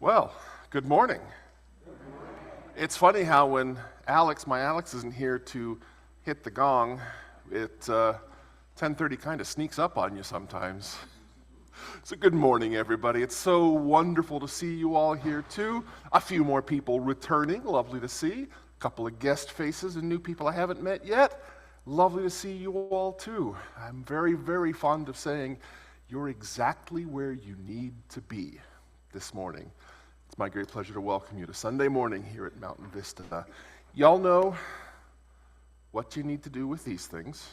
Well, good morning. It's funny how when my Alex isn't here to hit the gong, it 10:30 kind of sneaks up on you sometimes. So good morning, everybody. It's so wonderful to see you all here too. A few more people returning, lovely to see. A couple of guest faces and new people I haven't met yet. Lovely to see you all too. I'm very, very fond of saying you're exactly where you need to be this morning. It's my great pleasure to welcome you to Sunday morning here at Mountain Vista. Y'all know what you need to do with these things.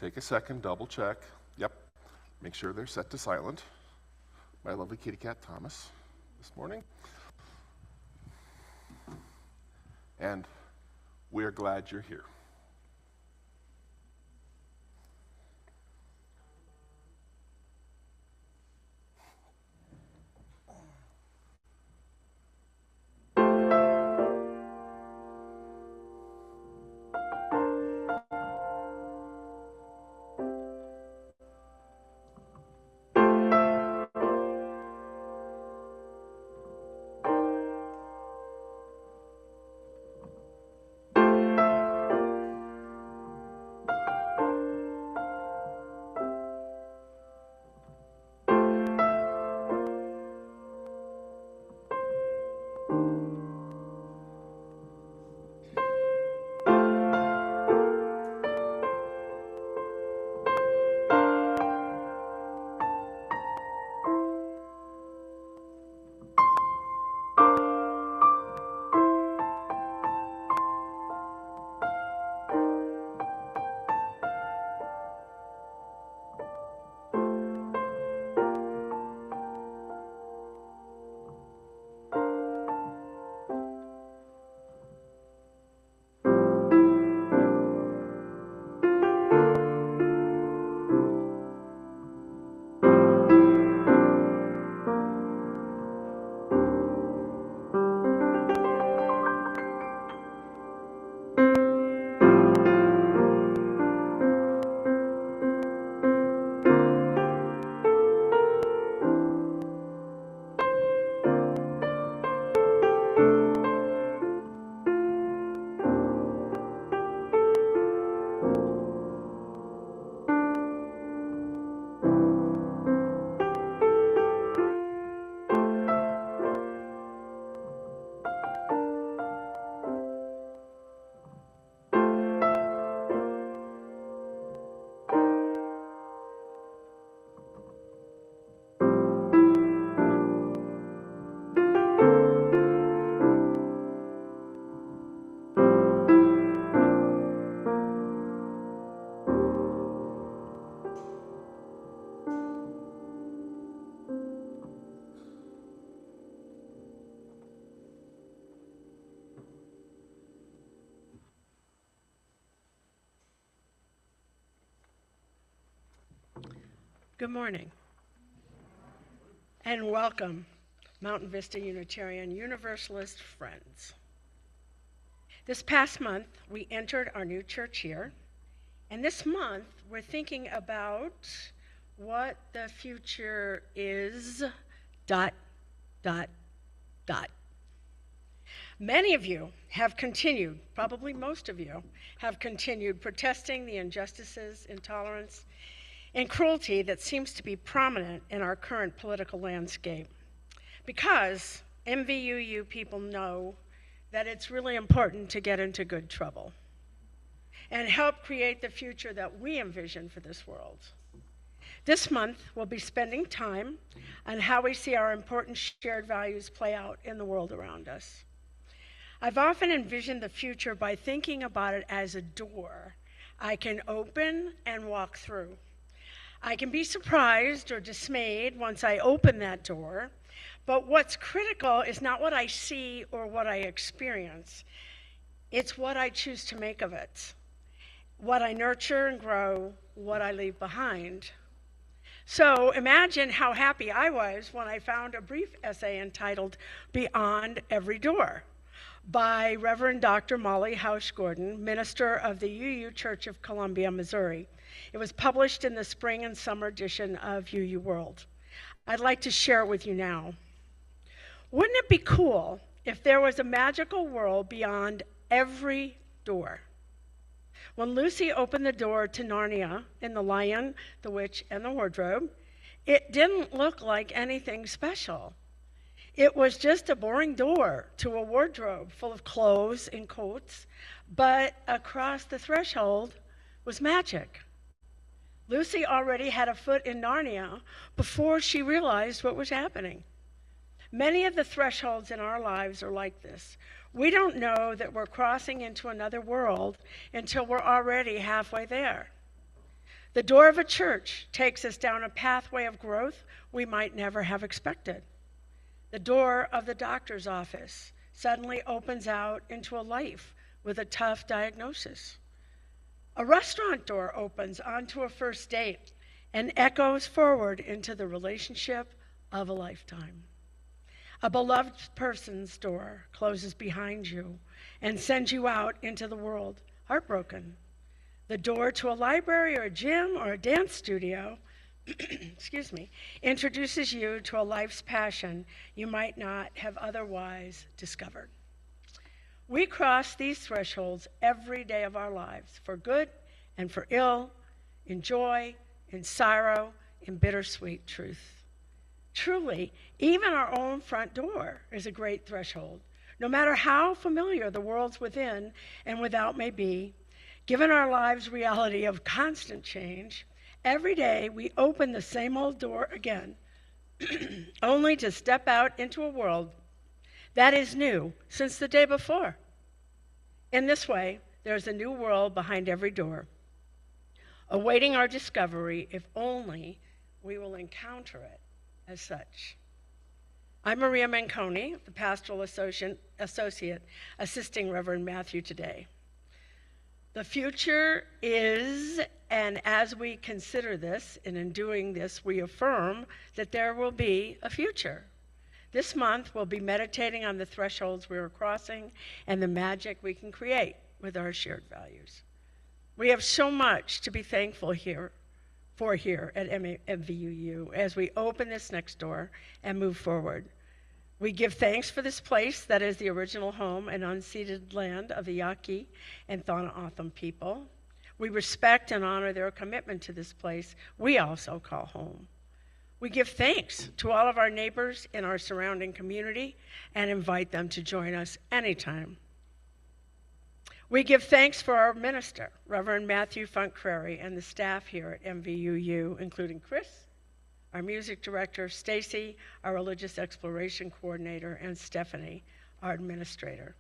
Take a second, double check. Yep, make sure they're set to silent. My lovely kitty cat Thomas this morning. And we're glad you're here. Good morning, and welcome, Mountain Vista Unitarian Universalist friends. This past month, we entered our new church year, and this month, we're thinking about what the future is, ... Many of you have continued, probably most of you, have continued protesting the injustices, intolerance, and cruelty that seems to be prominent in our current political landscape. Because MVUU people know that it's really important to get into good trouble and help create the future that we envision for this world. This month, we'll be spending time on how we see our important shared values play out in the world around us. I've often envisioned the future by thinking about it as a door I can open and walk through. I can be surprised or dismayed once I open that door, but what's critical is not what I see or what I experience. It's what I choose to make of it, what I nurture and grow, what I leave behind. So imagine how happy I was when I found a brief essay entitled Beyond Every Door by Reverend Dr. Molly House Gordon, minister of the UU Church of Columbia, Missouri. It was published in the spring and summer edition of UU World. I'd like to share it with you now. Wouldn't it be cool if there was a magical world beyond every door? When Lucy opened the door to Narnia in The Lion, the Witch, and the Wardrobe, it didn't look like anything special. It was just a boring door to a wardrobe full of clothes and coats, but across the threshold was magic. Lucy already had a foot in Narnia before she realized what was happening. Many of the thresholds in our lives are like this. We don't know that we're crossing into another world until we're already halfway there. The door of a church takes us down a pathway of growth we might never have expected. The door of the doctor's office suddenly opens out into a life with a tough diagnosis. A restaurant door opens onto a first date and echoes forward into the relationship of a lifetime. A beloved person's door closes behind you and sends you out into the world heartbroken. The door to a library or a gym or a dance studio introduces you to a life's passion you might not have otherwise discovered. We cross these thresholds every day of our lives, for good and for ill, in joy, in sorrow, in bittersweet truth. Truly, even our own front door is a great threshold. No matter how familiar the worlds within and without may be, given our lives' reality of constant change, every day we open the same old door again, only to step out into a world that is new since the day before. In this way, there's a new world behind every door, awaiting our discovery if only we will encounter it as such. I'm Maria Menconi, the Pastoral Associate assisting Reverend Matthew today. The future is, and as we consider this, and in doing this, we affirm that there will be a future. This month, we'll be meditating on the thresholds we are crossing and the magic we can create with our shared values. We have so much to be thankful for here at MVUU as we open this next door and move forward. We give thanks for this place that is the original home and unceded land of the Yaqui and Thona'atham people. We respect and honor their commitment to this place we also call home. We give thanks to all of our neighbors in our surrounding community and invite them to join us anytime. We give thanks for our minister, Reverend Matthew Funk-Crary, and the staff here at MVUU, including Chris, our music director, Stacy, our religious exploration coordinator, and Stephanie, our administrator.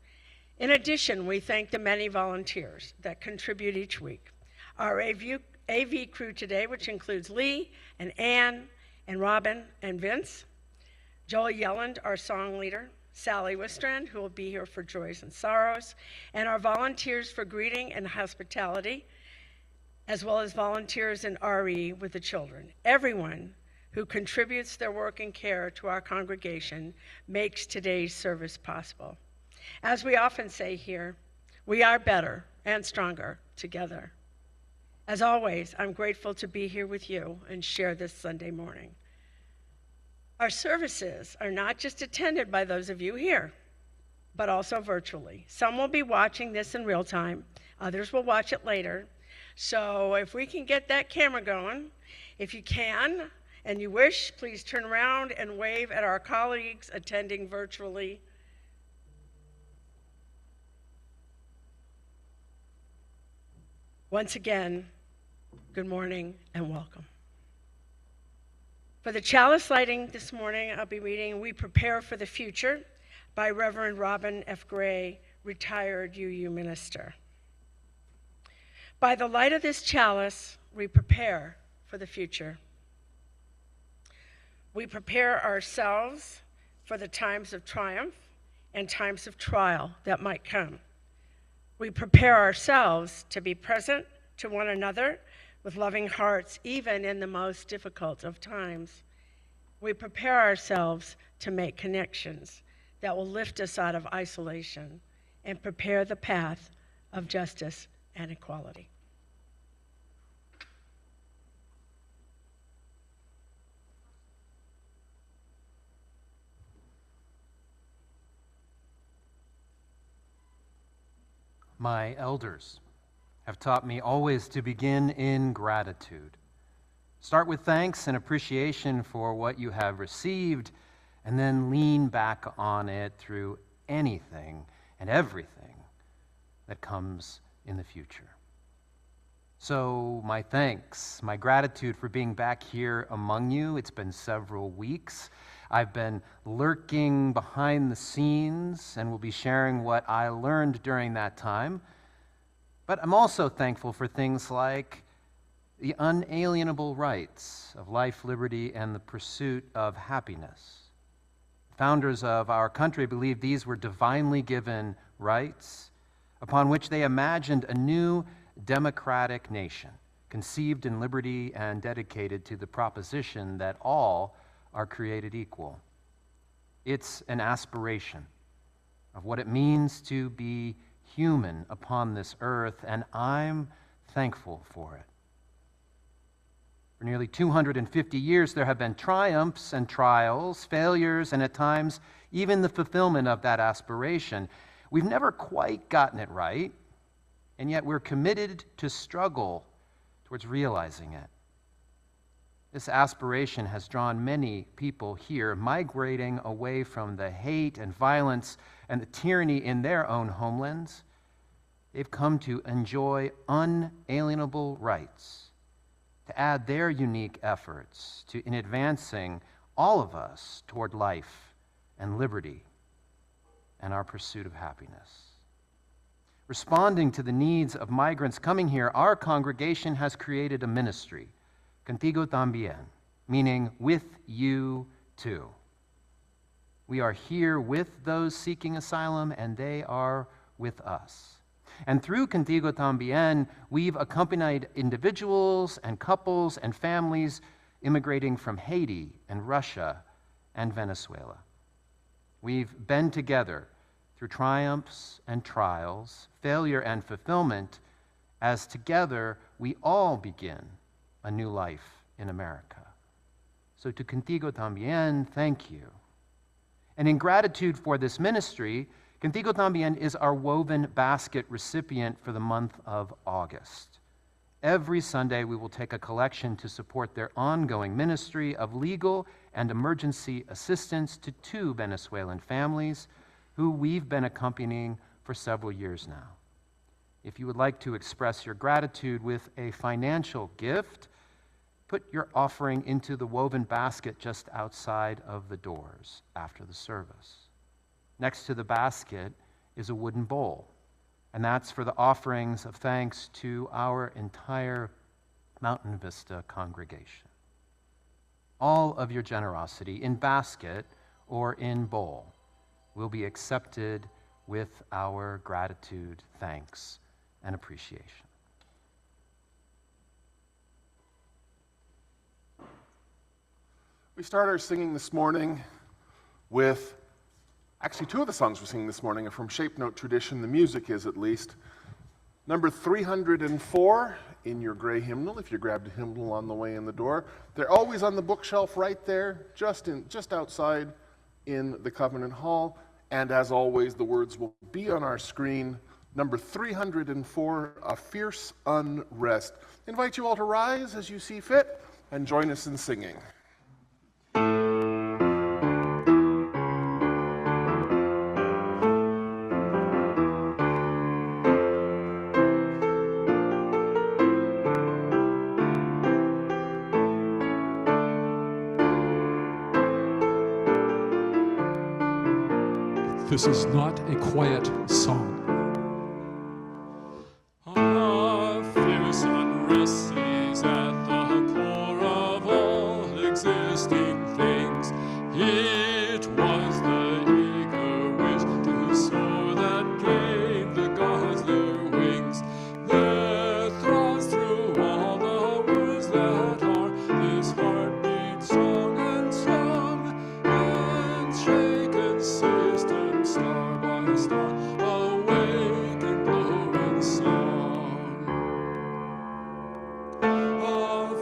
In addition, we thank the many volunteers that contribute each week. Our AV crew today, which includes Lee and Ann and Robin and Vince, Joel Yelland, our song leader, Sally Wistrand, who will be here for Joys and Sorrows, and our volunteers for greeting and hospitality, as well as volunteers in RE with the children. Everyone who contributes their work and care to our congregation makes today's service possible. As we often say here, we are better and stronger together. As always, I'm grateful to be here with you and share this Sunday morning. Our services are not just attended by those of you here, but also virtually. Some will be watching this in real time. Others will watch it later. So if we can get that camera going, if you can and you wish, please turn around and wave at our colleagues attending virtually. Once again, good morning and welcome. For the chalice lighting this morning, I'll be reading We Prepare for the Future by Reverend Robin F. Gray, retired UU minister. By the light of this chalice, we prepare for the future. We prepare ourselves for the times of triumph and times of trial that might come. We prepare ourselves to be present to one another with loving hearts, even in the most difficult of times. We prepare ourselves to make connections that will lift us out of isolation and prepare the path of justice and equality. My elders have taught me always to begin in gratitude. Start with thanks and appreciation for what you have received, and then lean back on it through anything and everything that comes in the future. So my thanks, my gratitude for being back here among you. It's been several weeks. I've been lurking behind the scenes and will be sharing what I learned during that time. But I'm also thankful for things like the unalienable rights of life, liberty, and the pursuit of happiness. Founders of our country believed these were divinely given rights upon which they imagined a new democratic nation, conceived in liberty and dedicated to the proposition that all are created equal. It's an aspiration of what it means to be human upon this earth, and I'm thankful for it. For nearly 250 years, there have been triumphs and trials, failures, and at times, even the fulfillment of that aspiration. We've never quite gotten it right, and yet we're committed to struggle towards realizing it. This aspiration has drawn many people here, migrating away from the hate and violence and the tyranny in their own homelands. They've come to enjoy unalienable rights, to add their unique efforts in advancing all of us toward life and liberty and our pursuit of happiness. Responding to the needs of migrants coming here, our congregation has created a ministry, Contigo También, meaning with you too. We are here with those seeking asylum, and they are with us. And through Contigo También, we've accompanied individuals and couples and families immigrating from Haiti and Russia and Venezuela. We've been together through triumphs and trials, failure and fulfillment, as together we all begin a new life in America. So to Contigo También, thank you. And in gratitude for this ministry, Contigo También is our woven basket recipient for the month of August. Every Sunday, we will take a collection to support their ongoing ministry of legal and emergency assistance to 2 Venezuelan families who we've been accompanying for several years now. If you would like to express your gratitude with a financial gift, put your offering into the woven basket just outside of the doors after the service. Next to the basket is a wooden bowl, and that's for the offerings of thanks to our entire Mountain Vista congregation. All of your generosity in basket or in bowl will be accepted with our gratitude, thanks, and appreciation. We start our singing this morning with, actually 2 of the songs we're singing this morning are from shape note tradition, the music is at least. Number 304 in your gray hymnal, if you grabbed a hymnal on the way in the door. They're always on the bookshelf right there, just outside in the Covenant Hall. And as always, the words will be on our screen. Number 304, A Fierce Unrest. I invite you all to rise as you see fit and join us in singing. This is not a quiet song. Our fierce unrest is at the core of all existing things. It was the eager wish to soar that gave the gods their wings. There throbs through all the words that are this heartbeat strong and strong, and shaken system star by star, awake and glow in song. Our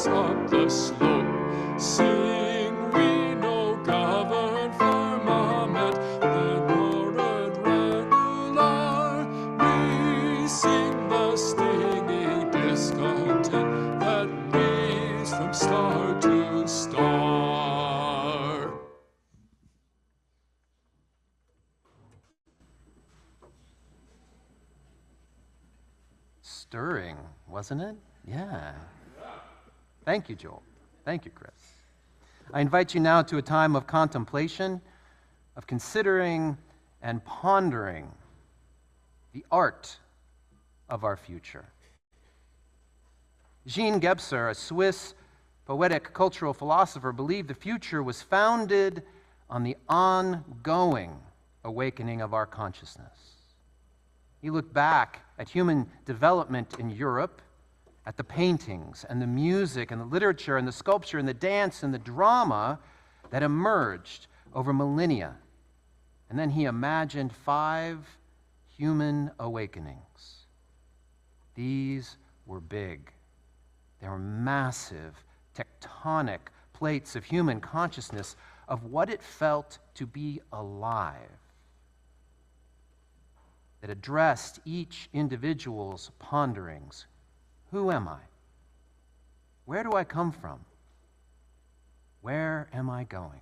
us up the slope. Sing we no governed firmament, then roared regular. We sing the stinging discontent that reads from star to star. Stirring, wasn't it? Yeah. Thank you, Joel. Thank you, Chris. I invite you now to a time of contemplation, of considering and pondering the art of our future. Jean Gebser, a Swiss poetic cultural philosopher, believed the future was founded on the ongoing awakening of our consciousness. He looked back at human development in Europe, at the paintings and the music and the literature and the sculpture and the dance and the drama that emerged over millennia. And then he imagined 5 human awakenings. These were big. They were massive, tectonic plates of human consciousness, of what it felt to be alive, that addressed each individual's ponderings. Who am I? Where do I come from? Where am I going?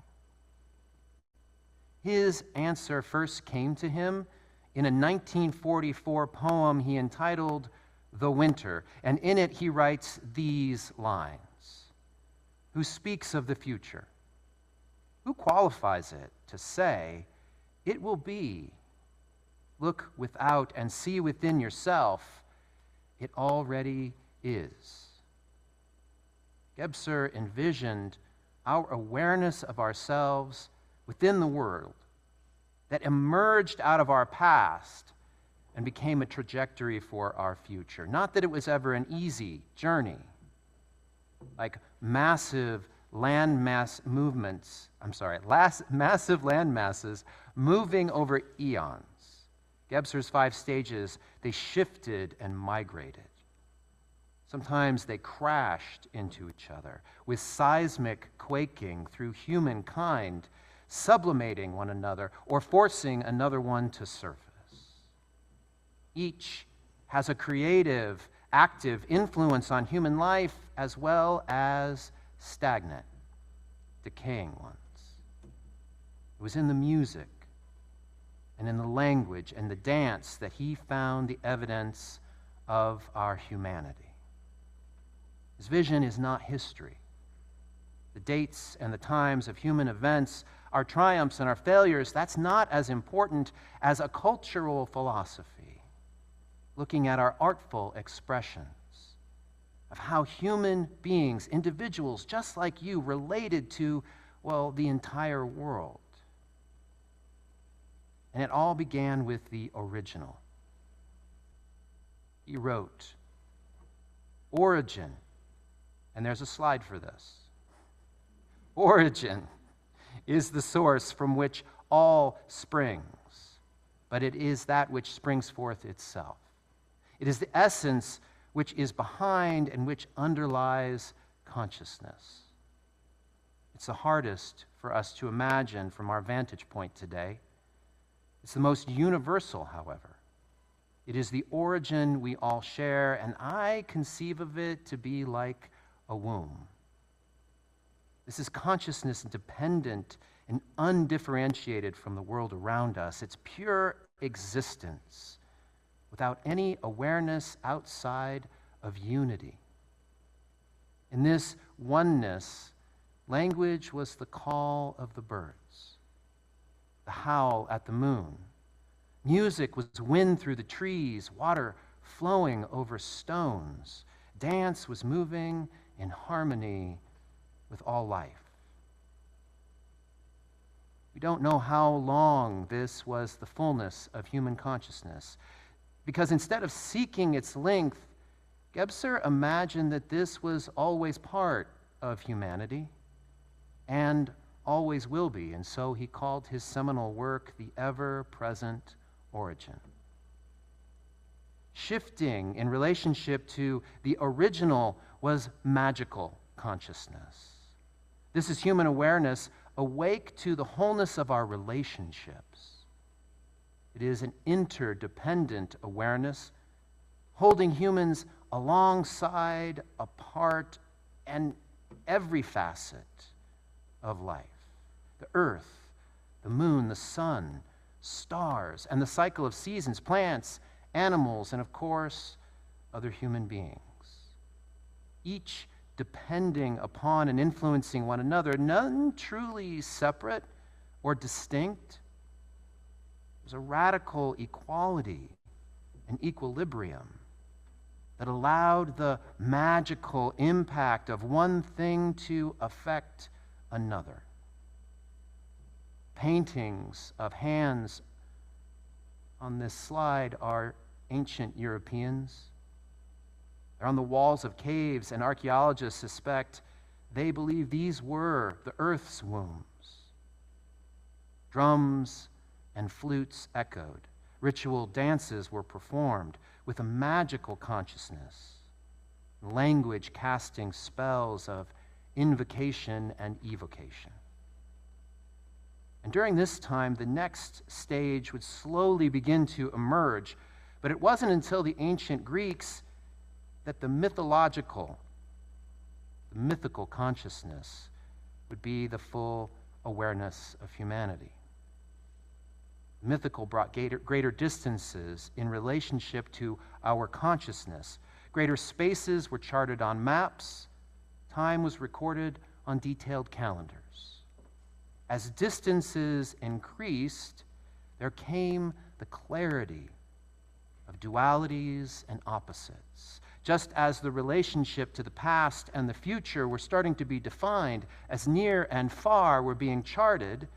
His answer first came to him in a 1944 poem he entitled The Winter, and in it he writes these lines. Who speaks of the future? Who qualifies it to say, it will be? Look without and see within yourself. It already is. Gebser envisioned our awareness of ourselves within the world that emerged out of our past and became a trajectory for our future. Not that it was ever an easy journey, like massive land masses moving over eons. Gebser's 5 stages, they shifted and migrated. Sometimes they crashed into each other with seismic quaking through humankind, sublimating one another or forcing another one to surface. Each has a creative, active influence on human life as well as stagnant, decaying ones. It was in the music and in the language and the dance that he found the evidence of our humanity. His vision is not history. The dates and the times of human events, our triumphs and our failures, that's not as important as a cultural philosophy, looking at our artful expressions of how human beings, individuals just like you, related to, well, the entire world. And it all began with the original. He wrote, origin, and there's a slide for this. Origin is the source from which all springs, but it is that which springs forth itself. It is the essence which is behind and which underlies consciousness. It's the hardest for us to imagine from our vantage point today. It's the most universal, however. It is the origin we all share, and I conceive of it to be like a womb. This is consciousness dependent and undifferentiated from the world around us. It's pure existence without any awareness outside of unity. In this oneness, language was the call of the birds, the howl at the moon. Music was wind through the trees, water flowing over stones. Dance was moving in harmony with all life. We don't know how long this was the fullness of human consciousness, because instead of seeking its length, Gebser imagined that this was always part of humanity and always will be, and so he called his seminal work the ever-present origin. Shifting in relationship to the original was magical, consciousness. This is human awareness awake to the wholeness of our relationships. It is an interdependent awareness holding humans alongside, apart, and every facet of life. The earth, the moon, the sun, stars, and the cycle of seasons, plants, animals, and of course, other human beings. Each depending upon and influencing one another, none truly separate or distinct. There's a radical equality and equilibrium that allowed the magical impact of one thing to affect another. Paintings of hands on this slide are ancient Europeans. They're on the walls of caves, and archaeologists suspect they believe these were the earth's wombs. Drums and flutes echoed. Ritual dances were performed with a magical consciousness, language casting spells of invocation and evocation. And during this time, the next stage would slowly begin to emerge, but it wasn't until the ancient Greeks that the mythical consciousness would be the full awareness of humanity. Mythical brought greater distances in relationship to our consciousness. Greater spaces were charted on maps. Time was recorded on detailed calendars. As distances increased, there came the clarity of dualities and opposites. Just as the relationship to the past and the future were starting to be defined, as near and far were being charted,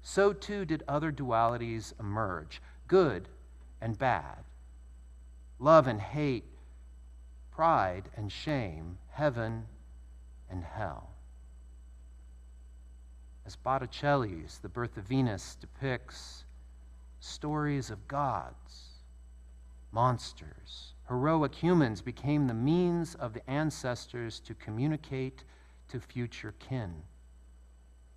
so too did other dualities emerge, good and bad, love and hate, pride and shame, heaven and hell. As Botticelli's The Birth of Venus depicts stories of gods, monsters, heroic humans became the means of the ancestors to communicate to future kin.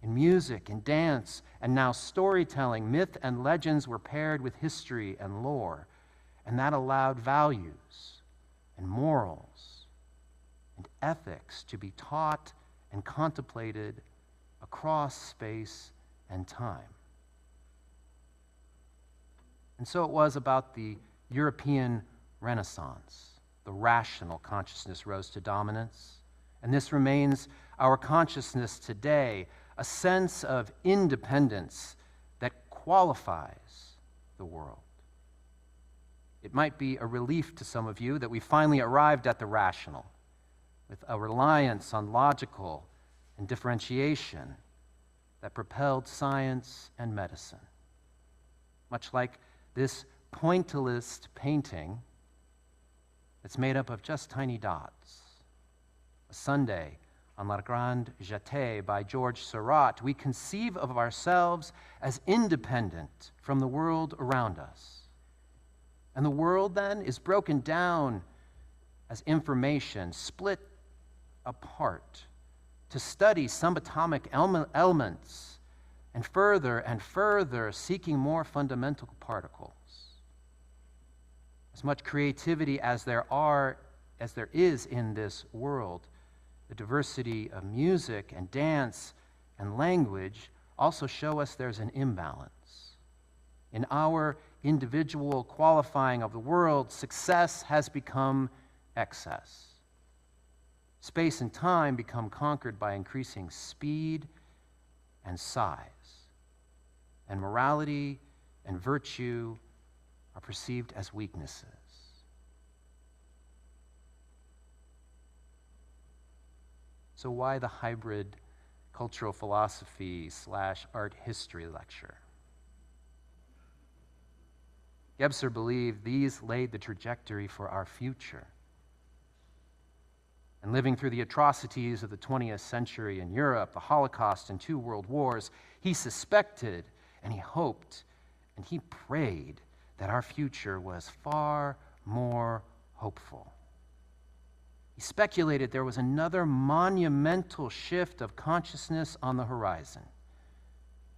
In music and dance, and now storytelling, myth and legends were paired with history and lore, and that allowed values and morals and ethics to be taught and contemplated across space and time. And so it was about the European Renaissance. The rational consciousness rose to dominance, and this remains our consciousness today, a sense of independence that qualifies the world. It might be a relief to some of you that we finally arrived at the rational, with a reliance on logical and differentiation that propelled science and medicine. Much like this pointillist painting that's made up of just tiny dots. A Sunday on La Grande Jetée by George Seurat, we conceive of ourselves as independent from the world around us. And the world then is broken down as information, split apart to study subatomic elements and further seeking more fundamental particles. As much creativity as there is in this world, the diversity of music and dance and language also show us there's an imbalance. In our individual qualifying of the world, success has become excess. Space and time become conquered by increasing speed and size. And morality and virtue are perceived as weaknesses. So why the hybrid cultural philosophy / art history lecture? Gebser believed these laid the trajectory for our future. And living through the atrocities of the 20th century in Europe, the Holocaust and 2 world wars, he suspected and he hoped and he prayed that our future was far more hopeful. He speculated there was another monumental shift of consciousness on the horizon,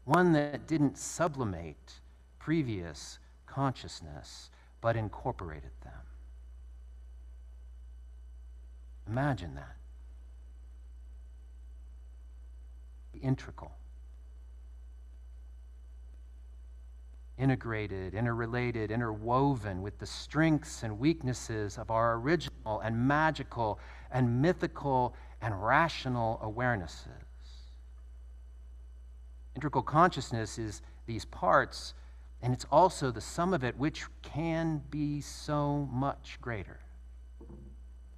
one that didn't sublimate previous consciousness, but incorporated them. Imagine that. The integral, integrated, interrelated, interwoven with the strengths and weaknesses of our original and magical and mythical and rational awarenesses. Integral consciousness is these parts, and it's also the sum of it, which can be so much greater.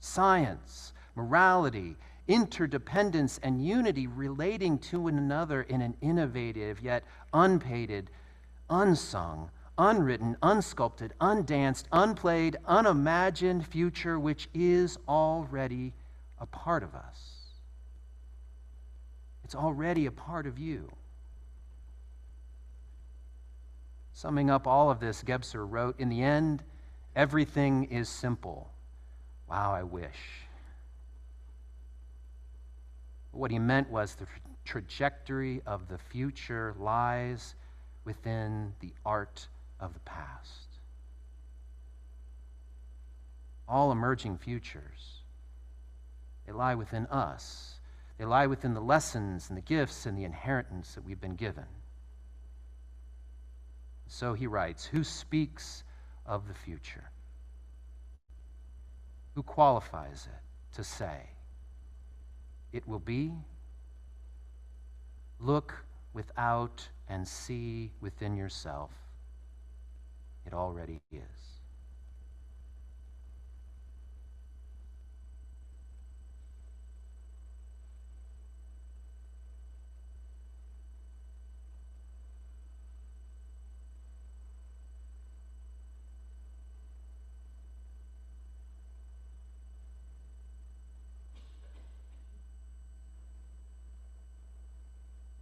Science, morality, interdependence, and unity relating to one another in an innovative yet unpainted, unsung, unwritten, unsculpted, undanced, unplayed, unimagined future which is already a part of us. It's already a part of you. Summing up all of this, Gebser wrote, "In the end, everything is simple. Wow, I wish." What he meant was the trajectory of the future lies within the art of the past. All emerging futures, they lie within us. They lie within the lessons and the gifts and the inheritance that we've been given. So he writes, who speaks of the future? Who qualifies it to say, it will be? Look without and see within yourself. It already is.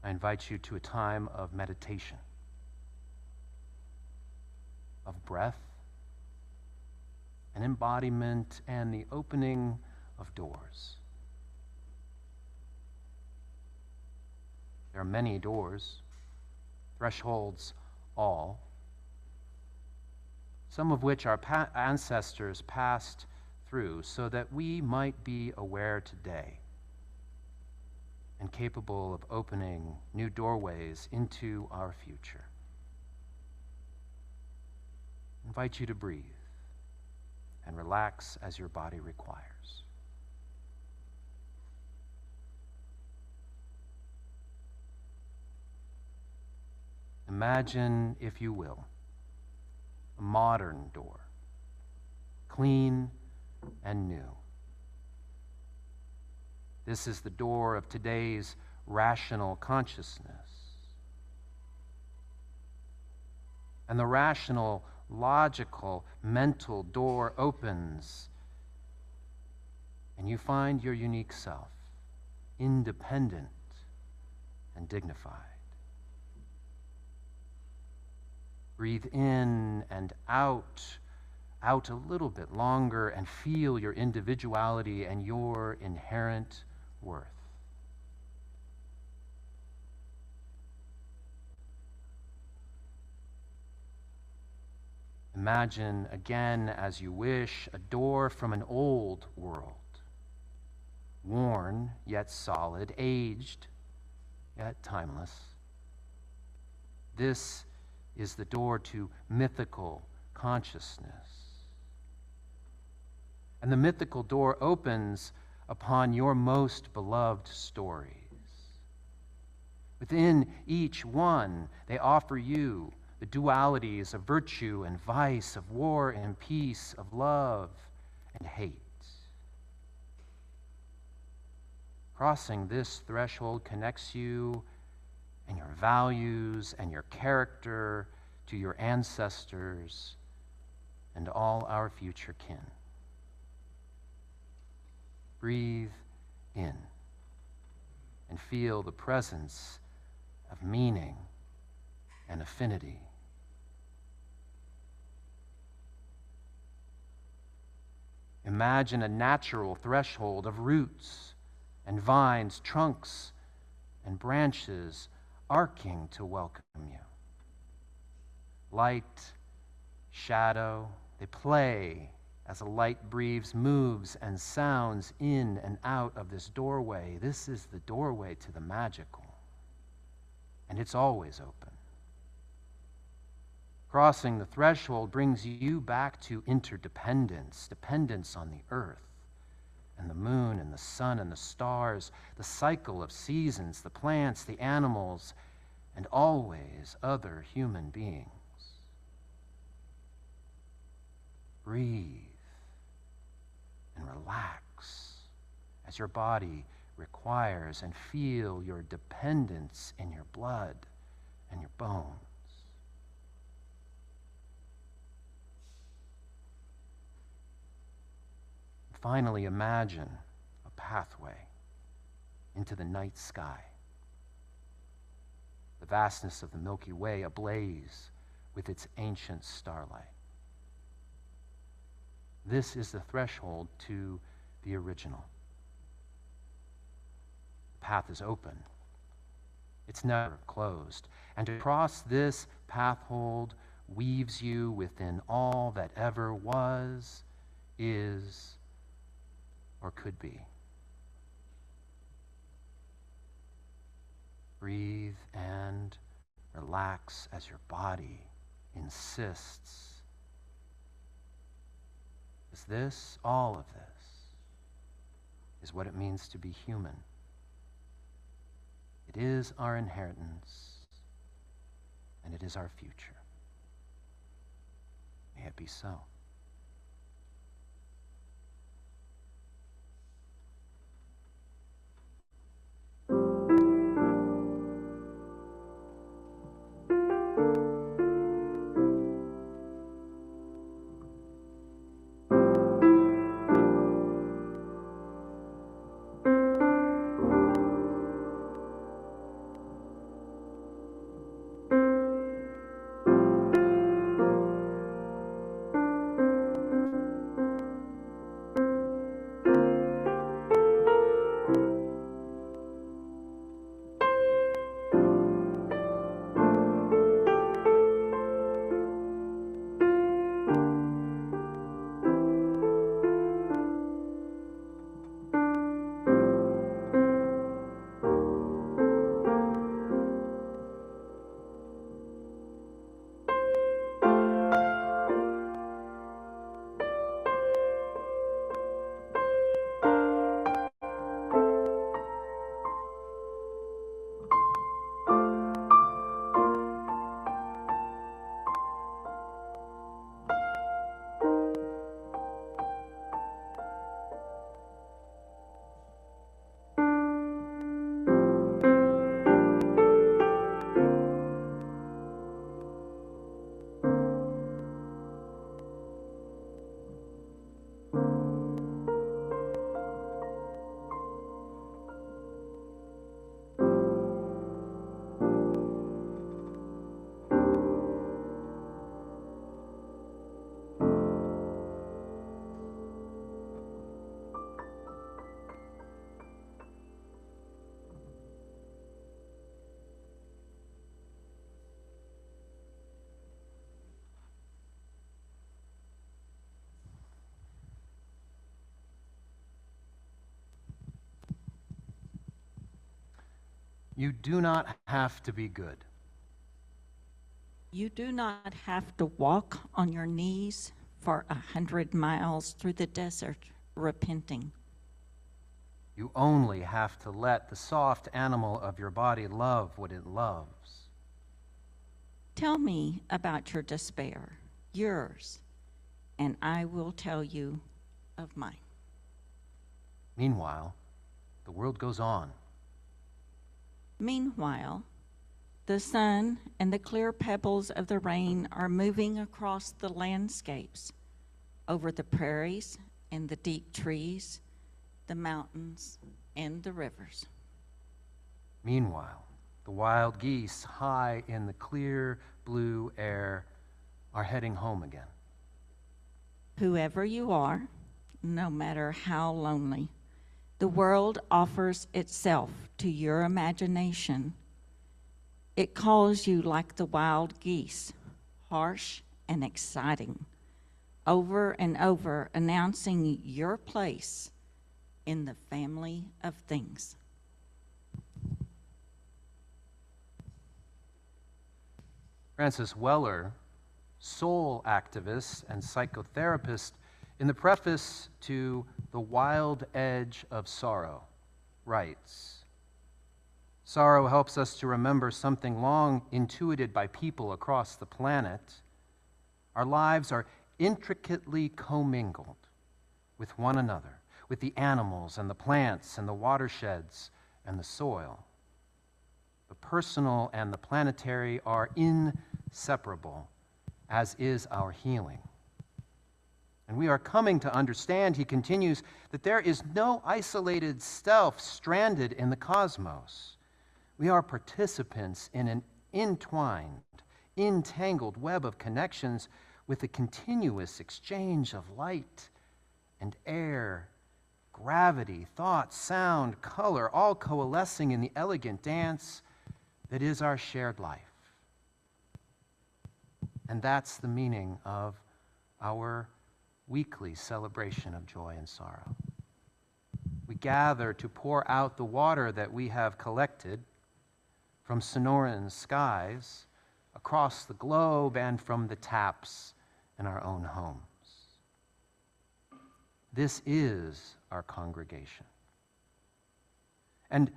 I invite you to a time of meditation, of breath, an embodiment, and the opening of doors. There are many doors, thresholds all, some of which our ancestors passed through so that we might be aware today and capable of opening new doorways into our future. I invite you to breathe and relax as your body requires. Imagine, if you will, a modern door, clean and new. This is the door of today's rational consciousness. And the rational, logical, mental door opens, and you find your unique self, independent and dignified. Breathe in and out a little bit longer, and feel your individuality and your inherent worth. Imagine again, as you wish, a door from an old world, worn yet solid, aged yet timeless. This is the door to mythical consciousness. And the mythical door opens upon your most beloved stories. Within each one, they offer you the dualities of virtue and vice, of war and peace, of love and hate. Crossing this threshold connects you and your values and your character to your ancestors and all our future kin. Breathe in and feel the presence of meaning and affinity. Imagine a natural threshold of roots and vines, trunks and branches arcing to welcome you. Light, shadow, they play as a light breeze moves and sounds in and out of this doorway. This is the doorway to the magical, and it's always open. Crossing the threshold brings you back to interdependence, dependence on the earth and the moon and the sun and the stars, the cycle of seasons, the plants, the animals, and always other human beings. Breathe and relax as your body requires, and feel your dependence in your blood and your bones. Finally, imagine a pathway into the night sky. The vastness of the Milky Way ablaze with its ancient starlight. This is the threshold to the original. The path is open. It's never closed. And to cross this pathhold weaves you within all that ever was, is, or could be. Breathe and relax as your body insists. Is this, all of this, is what it means to be human. It is our inheritance, and it is our future. May it be so. You do not have to be good. You do not have to walk on your knees for 100 miles through the desert repenting. You only have to let the soft animal of your body love what it loves. Tell me about your despair, yours, and I will tell you of mine. Meanwhile, the world goes on. Meanwhile, the sun and the clear pebbles of the rain are moving across the landscapes, over the prairies and the deep trees, the mountains and the rivers. Meanwhile, the wild geese high in the clear blue air are heading home again. Whoever you are, no matter how lonely. The world offers itself to your imagination. It calls you like the wild geese, harsh and exciting, over and over announcing your place in the family of things. Francis Weller, soul activist and psychotherapist, in the preface to The Wild Edge of Sorrow, writes, "Sorrow helps us to remember something long intuited by people across the planet. Our lives are intricately commingled with one another, with the animals and the plants and the watersheds and the soil. The personal and the planetary are inseparable, as is our healing. And we are coming to understand," he continues, "that there is no isolated self stranded in the cosmos. We are participants in an entwined, entangled web of connections with a continuous exchange of light and air, gravity, thought, sound, color, all coalescing in the elegant dance that is our shared life." And that's the meaning of our weekly celebration of joy and sorrow. We gather to pour out the water that we have collected from Sonoran skies across the globe and from the taps in our own homes. This is our congregation. And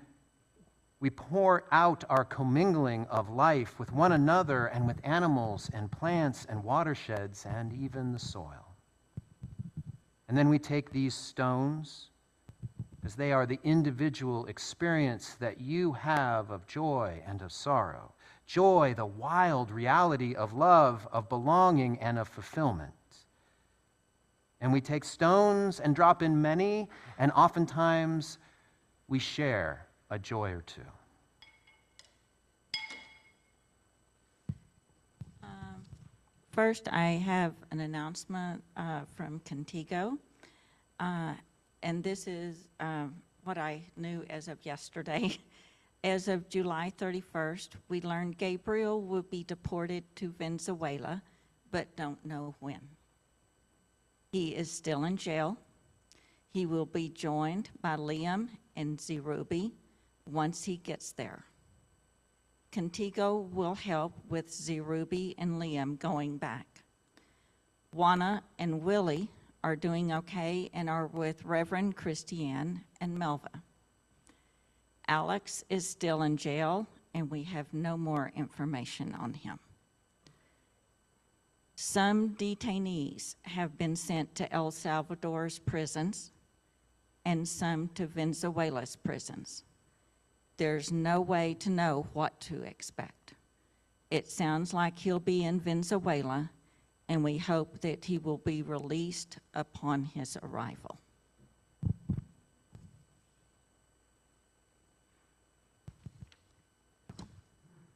we pour out our commingling of life with one another and with animals and plants and watersheds and even the soil. And then we take these stones, as they are the individual experience that you have of joy and of sorrow. Joy, the wild reality of love, of belonging, and of fulfillment. And we take stones and drop in many, and oftentimes we share a joy or two. First, I have an announcement from Contigo, and this is what I knew as of yesterday. As of July 31st, we learned Gabriel will be deported to Venezuela, but don't know when. He is still in jail. He will be joined by Liam and Zerubi once he gets there. Contigo will help with Zerubi and Liam going back. Juana and Willie are doing okay and are with Reverend Christiane and Melva. Alex is still in jail, and we have no more information on him. Some detainees have been sent to El Salvador's prisons and some to Venezuela's prisons. There's no way to know what to expect. It sounds like he'll be in Venezuela, and we hope that he will be released upon his arrival.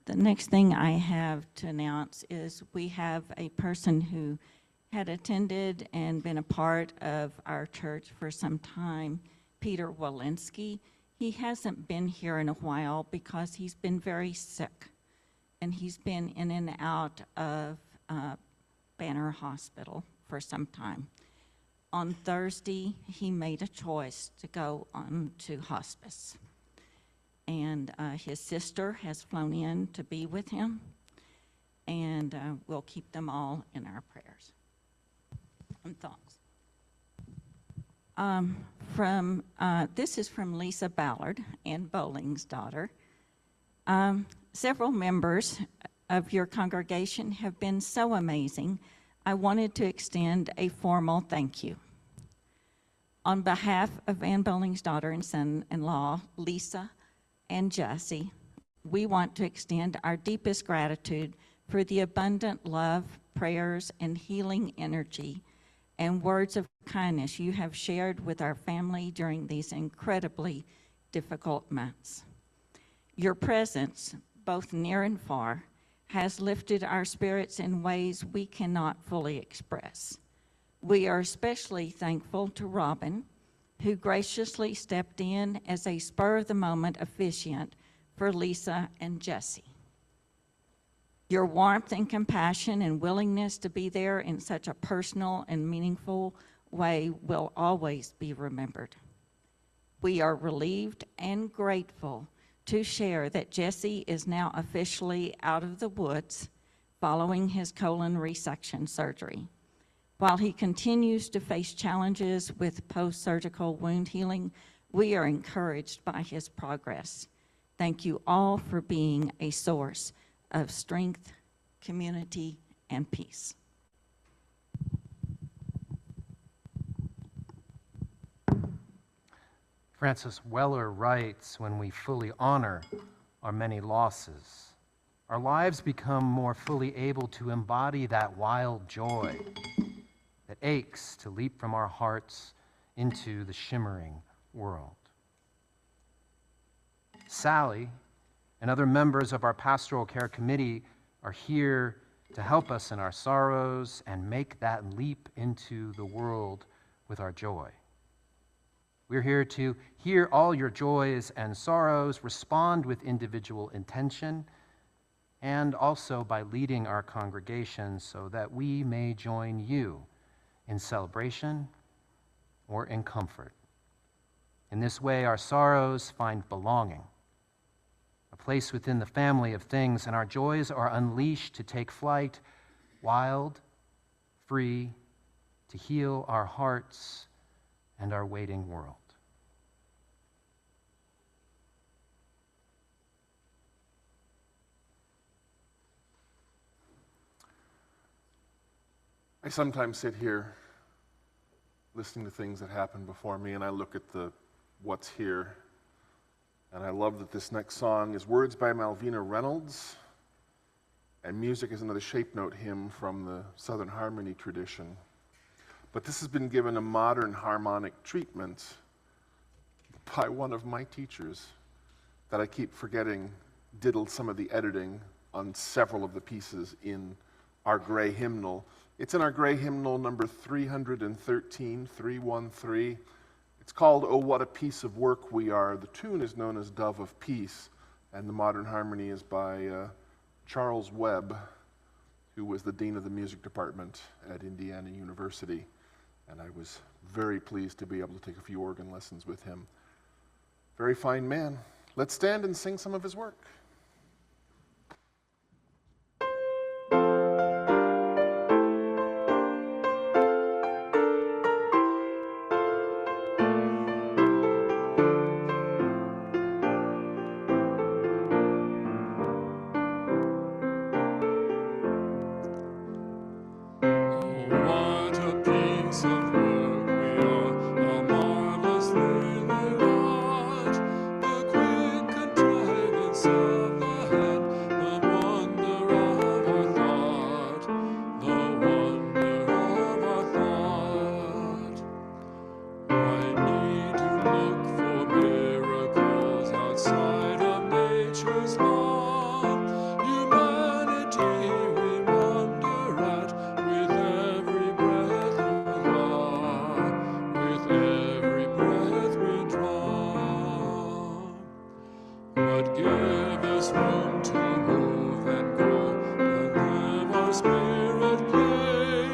The next thing I have to announce is we have a person who had attended and been a part of our church for some time, Peter Walensky. He hasn't been here in a while because he's been very sick, and he's been in and out of Banner Hospital for some time. On Thursday, he made a choice to go on to hospice, and his sister has flown in to be with him, and we'll keep them all in our prayers and thoughts. This is from Lisa Ballard, Ann Bowling's daughter. Several members of your congregation have been so amazing. I wanted to extend a formal thank you. On behalf of Ann Bowling's daughter and son-in-law, Lisa and Jesse, we want to extend our deepest gratitude for the abundant love, prayers, and healing energy and words of kindness you have shared with our family during these incredibly difficult months. Your presence, both near and far, has lifted our spirits in ways we cannot fully express. We are especially thankful to Robin, who graciously stepped in as a spur-of-the-moment officiant for Lisa and Jesse. Your warmth and compassion and willingness to be there in such a personal and meaningful way will always be remembered. We are relieved and grateful to share that Jesse is now officially out of the woods following his colon resection surgery. While he continues to face challenges with post-surgical wound healing, we are encouraged by his progress. Thank you all for being a source of strength, community, and peace. Francis Weller writes, when we fully honor our many losses, our lives become more fully able to embody that wild joy that aches to leap from our hearts into the shimmering world. Sally and other members of our pastoral care committee are here to help us in our sorrows and make that leap into the world with our joy. We're here to hear all your joys and sorrows, respond with individual intention, and also by leading our congregation so that we may join you in celebration or in comfort. In this way, our sorrows find belonging, a place within the family of things, and our joys are unleashed to take flight, wild, free, to heal our hearts and our waiting world. I sometimes sit here listening to things that happened before me, and I look at the what's here, and I love that this next song is words by Malvina Reynolds, and music is another shape note hymn from the Southern Harmony tradition. But this has been given a modern harmonic treatment by one of my teachers that I keep forgetting diddled some of the editing on several of the pieces in our gray hymnal. It's in our gray hymnal number 313, 313. It's called "Oh, What a Piece of Work We Are." The tune is known as Dove of Peace, and the modern harmony is by Charles Webb, who was the dean of the music department at Indiana University, and I was very pleased to be able to take a few organ lessons with him. Very fine man. Let's stand and sing some of his work. What a piece of work we are, how marvelously we wrought. The quick contrivance of the hand, the wonder of our thought, the wonder of our thought. Why need to look for miracles outside of nature's law? Humanity we wonder at with every breath we draw, with every breath we draw. But give us room to move and grow, and have our spirit play,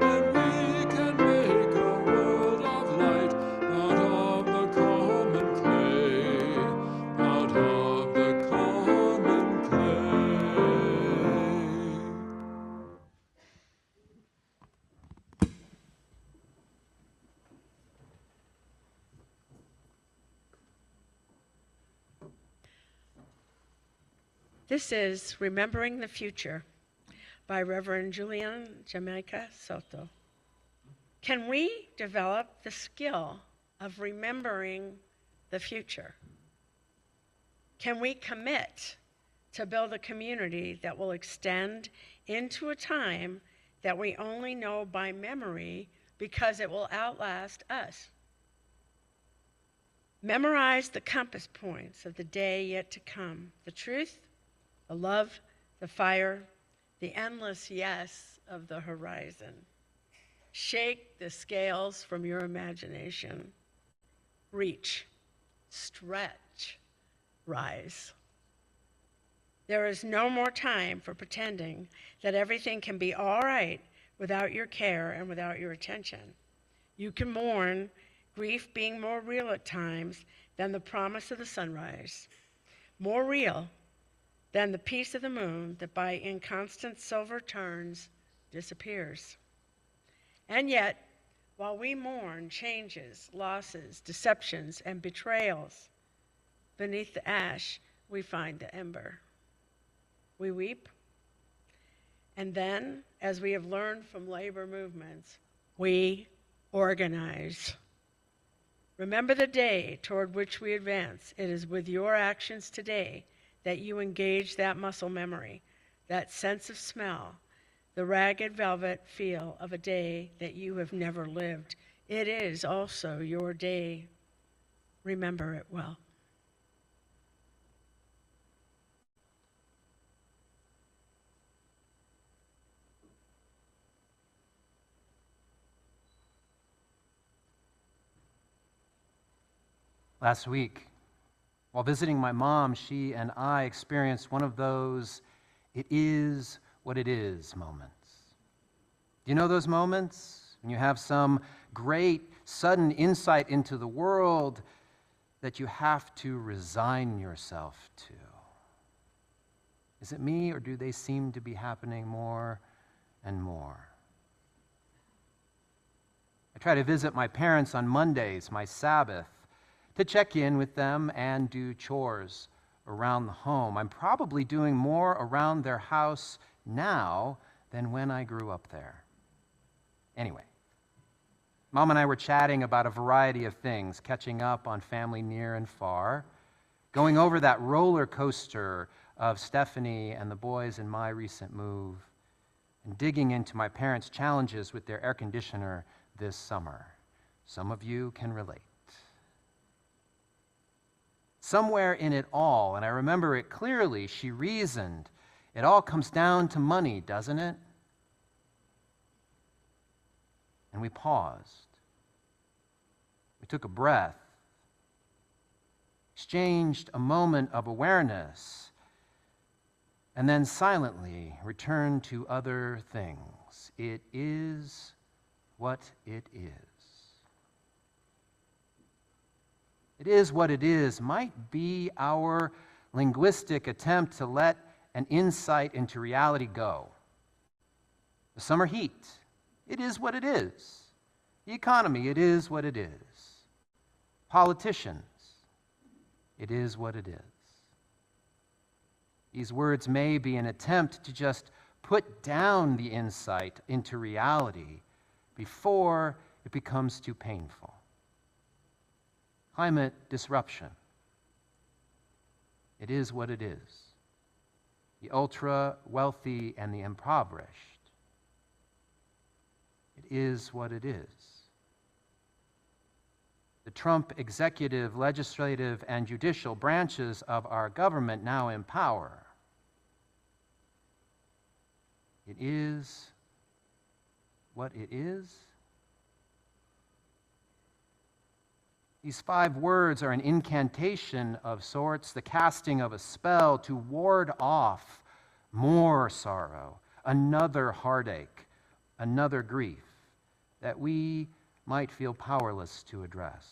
and we can make a world of light out of the common clay, out of the common clay. This is Remembering the Future by Reverend Julian Jamaica Soto. Can we develop the skill of remembering the future? Can we commit to build a community that will extend into a time that we only know by memory because it will outlast us? Memorize the compass points of the day yet to come, the truth, the love, the fire, the endless yes of the horizon. Shake the scales from your imagination. Reach, stretch, rise. There is no more time for pretending that everything can be all right without your care and without your attention. You can mourn, grief being more real at times than the promise of the sunrise, more real than the peace of the moon that by inconstant silver turns disappears. And yet, while we mourn changes, losses, deceptions, and betrayals, beneath the ash we find the ember. We weep, and then, as we have learned from labor movements, we organize. Remember the day toward which we advance. It is with your actions today that you engage that muscle memory, that sense of smell, the ragged velvet feel of a day that you have never lived. It is also your day. Remember it well. Last week, while visiting my mom, she and I experienced one of those "it is what it is" moments. Do you know those moments when you have some great, sudden insight into the world that you have to resign yourself to? Is it me, or do they seem to be happening more and more? I try to visit my parents on Mondays, my Sabbath, to check in with them and do chores around the home. I'm probably doing more around their house now than when I grew up there. Anyway, Mom and I were chatting about a variety of things, catching up on family near and far, going over that roller coaster of Stephanie and the boys in my recent move, and digging into my parents' challenges with their air conditioner this summer. Some of you can relate. Somewhere in it all, and I remember it clearly, she reasoned, it all comes down to money, doesn't it? And we paused. We took a breath, exchanged a moment of awareness, and then silently returned to other things. It is what it is. It is what it is might be our linguistic attempt to let an insight into reality go. The summer heat, it is what it is. The economy, it is what it is. Politicians, it is what it is. These words may be an attempt to just put down the insight into reality before it becomes too painful. Climate disruption. It is what it is. The ultra-wealthy and the impoverished. It is what it is. The Trump executive, legislative, and judicial branches of our government now in power. It is what it is. These 5 words are an incantation of sorts, the casting of a spell to ward off more sorrow, another heartache, another grief that we might feel powerless to address.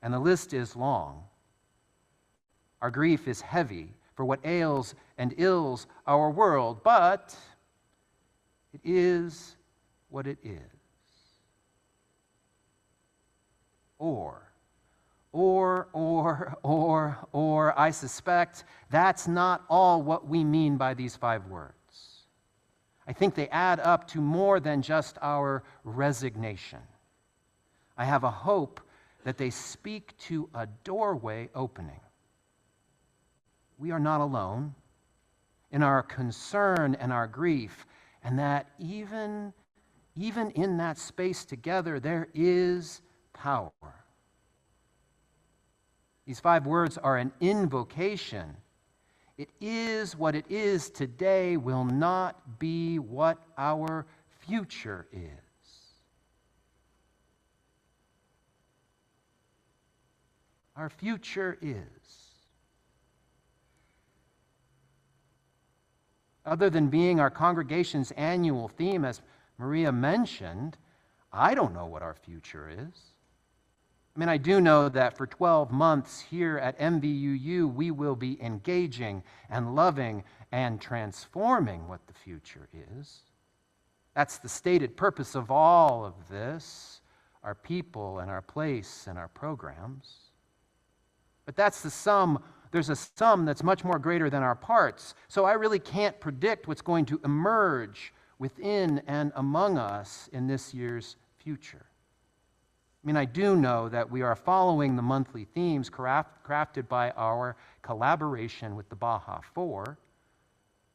And the list is long. Our grief is heavy for what ails and ills our world, but it is what it is. Or, I suspect that's not all what we mean by these 5 words. I think they add up to more than just our resignation. I have a hope that they speak to a doorway opening. We are not alone in our concern and our grief, and that even in that space together, there is power. These 5 words are an invocation. It is what it is today will not be what our future is. our future is. Other than being our congregation's annual theme, as Maria mentioned, I don't know what our future is. I mean, I do know that for 12 months here at MVUU, we will be engaging and loving and transforming what the future is. That's the stated purpose of all of this, our people and our place and our programs. But that's the sum. There's a sum that's much more greater than our parts. So I really can't predict what's going to emerge within and among us in this year's future. I mean, I do know that we are following the monthly themes crafted by our collaboration with the Baja Four.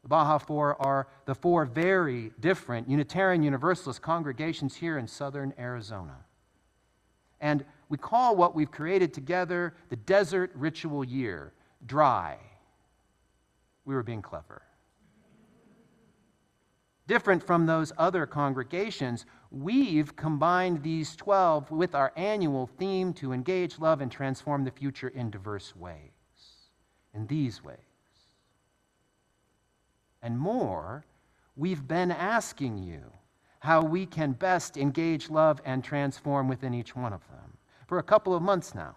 The Baja Four are the four very different Unitarian Universalist congregations here in southern Arizona. And we call what we've created together the Desert Ritual Year, dry. We were being clever. Different from those other congregations, we've combined these 12 with our annual theme to engage, love, and transform the future in diverse ways. In these ways. And more, we've been asking you how we can best engage, love, and transform within each one of them for a couple of months now.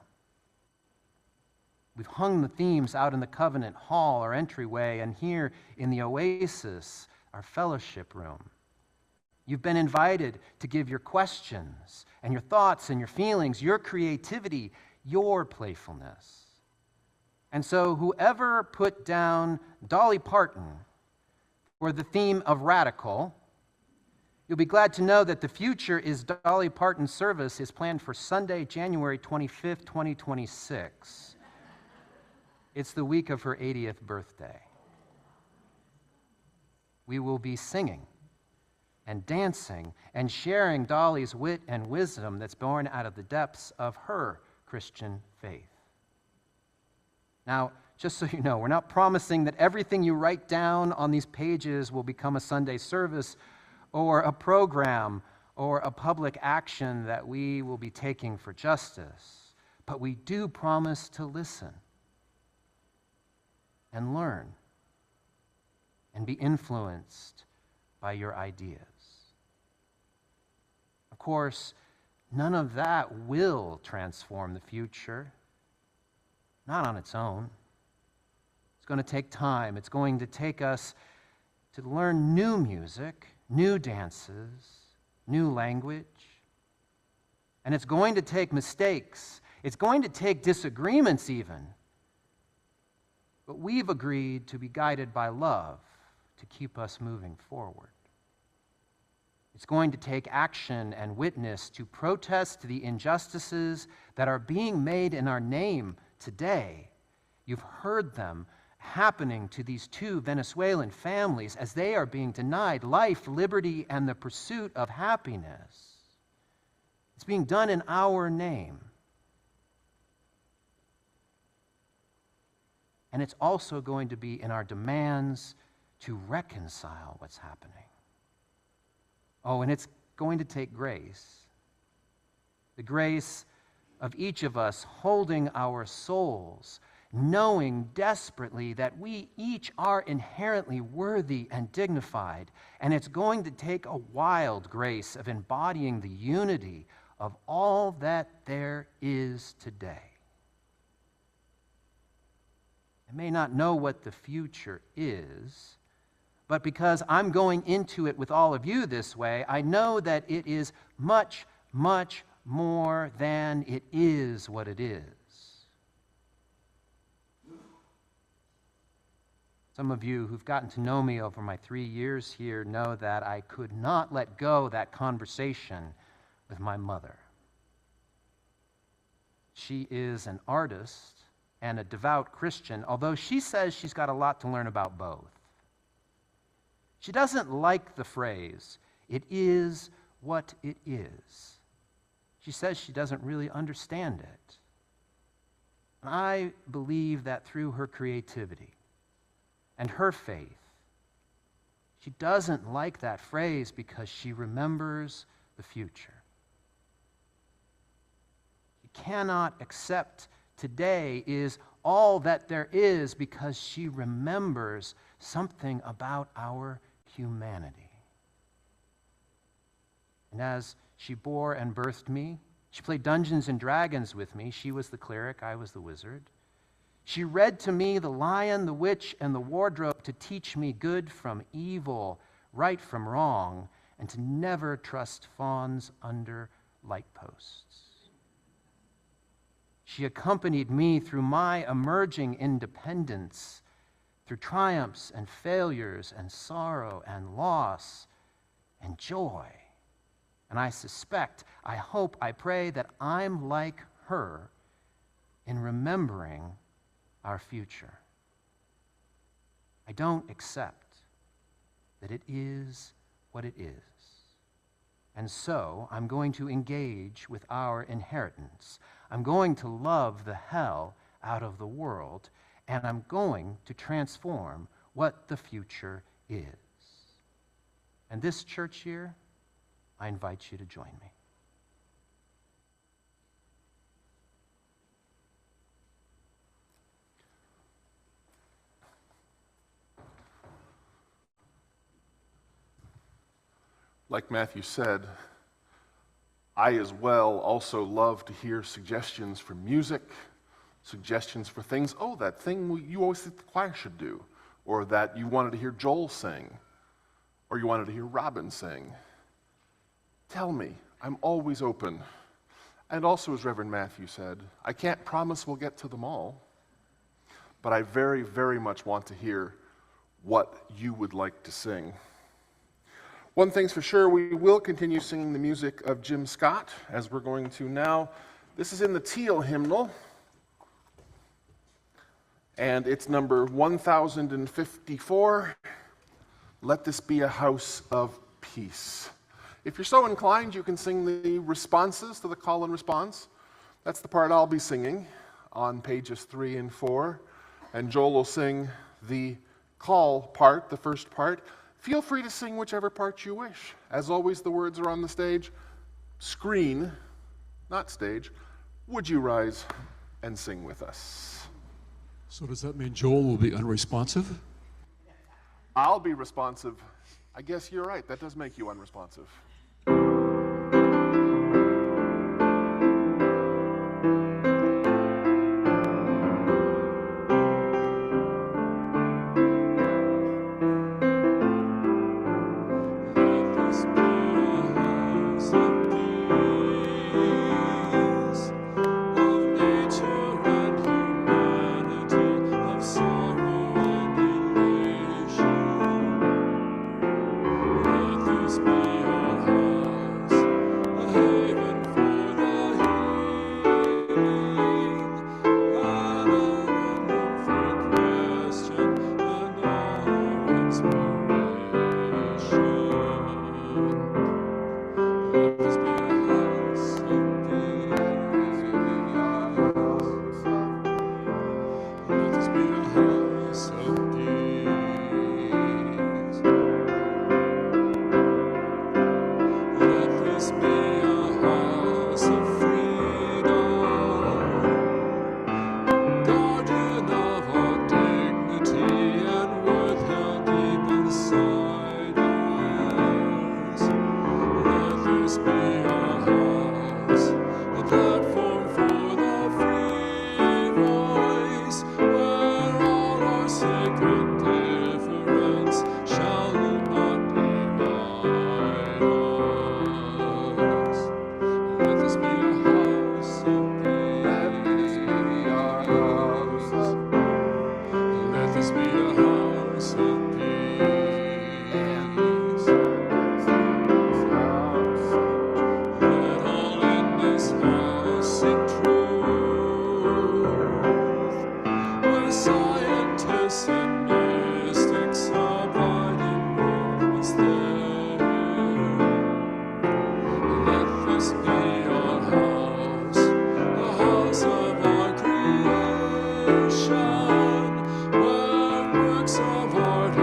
We've hung the themes out in the Covenant Hall, our entryway, and here in the Oasis, our fellowship room. You've been invited to give your questions and your thoughts and your feelings, your creativity, your playfulness. And so whoever put down Dolly Parton for the theme of radical, you'll be glad to know that the future is Dolly Parton's service is planned for Sunday, January 25th, 2026. It's the week of her 80th birthday. We will be singing and dancing and sharing Dolly's wit and wisdom that's born out of the depths of her Christian faith. Now, just so you know, we're not promising that everything you write down on these pages will become a Sunday service or a program or a public action that we will be taking for justice, but we do promise to listen and learn and be influenced by your ideas. Of course, none of that will transform the future, not on its own. It's going to take time. It's going to take us to learn new music, new dances, new language. And it's going to take mistakes. It's going to take disagreements even. But we've agreed to be guided by love to keep us moving forward. It's going to take action and witness to protest the injustices that are being made in our name today. You've heard them happening to these two Venezuelan families as they are being denied life, liberty, and the pursuit of happiness. It's being done in our name. And it's also going to be in our demands to reconcile what's happening. Oh, and it's going to take grace. The grace of each of us holding our souls, knowing desperately that we each are inherently worthy and dignified. And it's going to take a wild grace of embodying the unity of all that there is today. I may not know what the future is, but because I'm going into it with all of you this way, I know that it is much, much more than it is what it is. Some of you who've gotten to know me over my 3 years here know that I could not let go that conversation with my mother. She is an artist and a devout Christian, although she says she's got a lot to learn about both. She doesn't like the phrase, "It is what it is." She says she doesn't really understand it. And I believe that through her creativity and her faith, she doesn't like that phrase because she remembers the future. She cannot accept today is all that there is because she remembers something about our humanity. And as she bore and birthed me, she played Dungeons and Dragons with me. She was the cleric, I was the wizard. She read to me The Lion, the Witch, and the Wardrobe to teach me good from evil, right from wrong, and to never trust fawns under light posts. She accompanied me through my emerging independence, through triumphs and failures and sorrow and loss and joy. And I suspect, I hope, I pray that I'm like her in remembering our future. I don't accept that it is what it is. And so I'm going to engage with our inheritance. I'm going to love the hell out of the world, and I'm going to transform what the future is. And this church year, I invite you to join me. Like Matthew said, I as well also love to hear suggestions for music, suggestions for things. Oh, that thing you always think the choir should do, or that you wanted to hear Joel sing, or you wanted to hear Robin sing. Tell me, I'm always open. And also, as Reverend Matthew said, I can't promise we'll get to them all, but I very, very much want to hear what you would like to sing. One thing's for sure, we will continue singing the music of Jim Scott, as we're going to now. This is in the Teal hymnal, and it's number 1054, Let This Be a House of Peace. If you're so inclined, you can sing the responses to the call and response. That's the part I'll be singing on pages 3 and 4, and Joel will sing the call part, the first part. Feel free to sing whichever part you wish. As always, the words are on the stage. Screen, not stage. Would you rise and sing with us? So does that mean Joel will be unresponsive? I'll be responsive. I guess you're right. That does make you unresponsive. Where works of art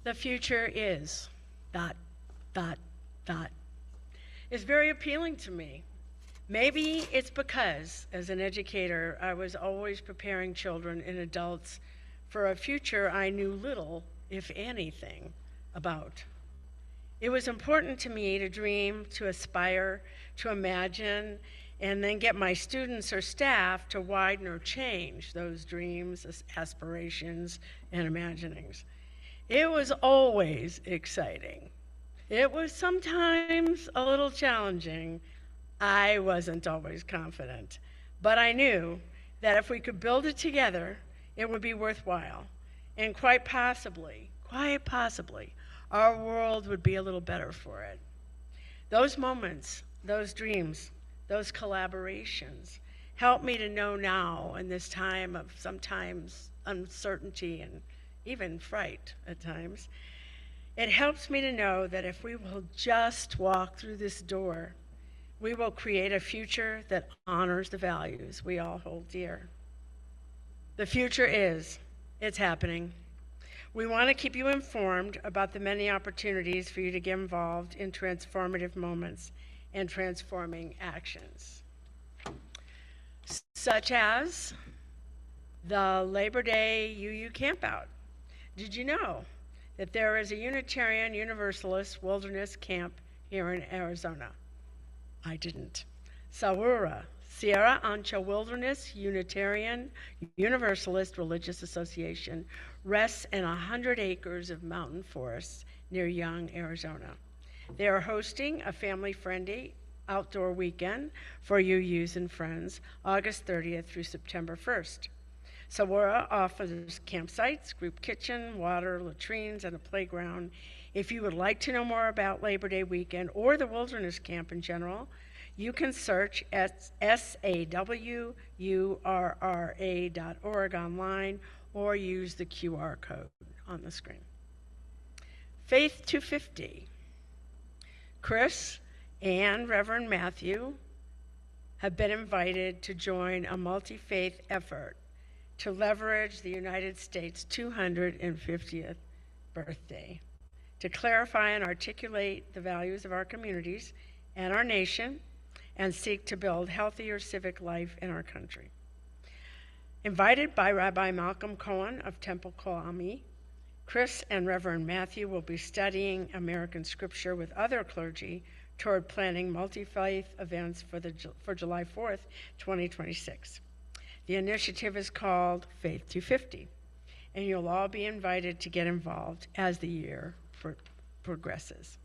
The future is dot, dot, dot, is very appealing to me. Maybe it's because, as an educator, I was always preparing children and adults for a future I knew little, if anything, about. It was important to me to dream, to aspire, to imagine, and then get my students or staff to widen or change those dreams, aspirations, and imaginings. It was always exciting. It was sometimes a little challenging. I wasn't always confident, but I knew that if we could build it together, it would be worthwhile. And quite possibly, our world would be a little better for it. Those moments, those dreams, those collaborations help me to know now in this time of sometimes uncertainty and even fright at times. It helps me to know that if we will just walk through this door, we will create a future that honors the values we all hold dear. The future it's happening. We want to keep you informed about the many opportunities for you to get involved in transformative moments and transforming actions, such as the Labor Day UU campout. Did you know that there is a Unitarian Universalist wilderness camp here in Arizona? I didn't. Saura, Sierra Ancha Wilderness Unitarian Universalist Religious Association rests in 100 acres of mountain forests near Young, Arizona. They are hosting a family-friendly outdoor weekend for UUs and friends, August 30th through September 1st. Saura offers campsites, group kitchen, water, latrines, and a playground. If you would like to know more about Labor Day weekend or the wilderness camp in general, you can search at sawurra.org online or use the QR code on the screen. Faith 250. Chris and Reverend Matthew have been invited to join a multi-faith effort to leverage the United States' 250th birthday to clarify and articulate the values of our communities and our nation and seek to build healthier civic life in our country. Invited by Rabbi Malcolm Cohen of Temple Kwame, Chris and Reverend Matthew will be studying American scripture with other clergy toward planning multi-faith events for July 4th, 2026. The initiative is called Faith 250, and you'll all be invited to get involved as the year progresses.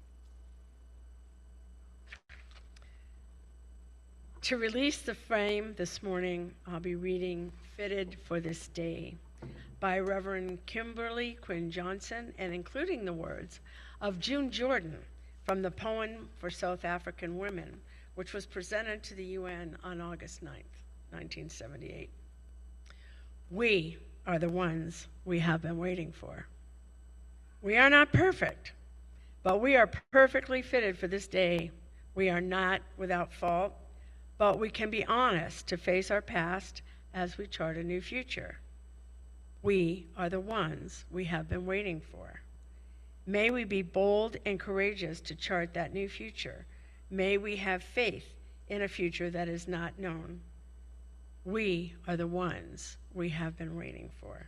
To release the frame this morning, I'll be reading Fitted for This Day by Reverend Kimberly Quinn Johnson, and including the words of June Jordan from the Poem for South African Women, which was presented to the UN on August 9th, 1978. We are the ones we have been waiting for. We are not perfect, but we are perfectly fitted for this day. We are not without fault, but we can be honest to face our past as we chart a new future. We are the ones we have been waiting for. May we be bold and courageous to chart that new future. May we have faith in a future that is not known. We are the ones we have been waiting for.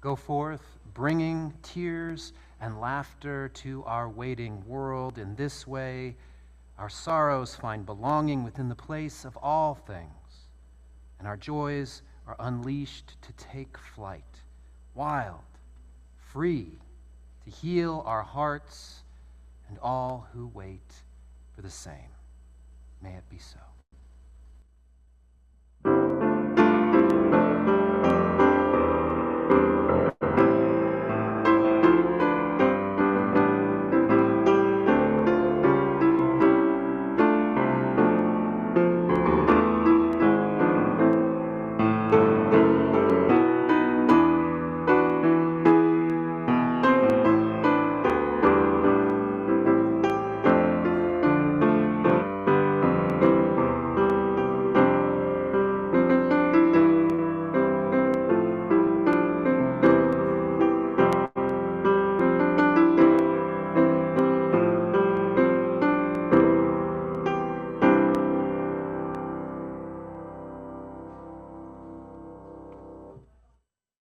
Go forth, bringing tears and laughter to our waiting world. In this way, our sorrows find belonging within the place of all things, and our joys are unleashed to take flight, wild, free, to heal our hearts and all who wait for the same. May it be so.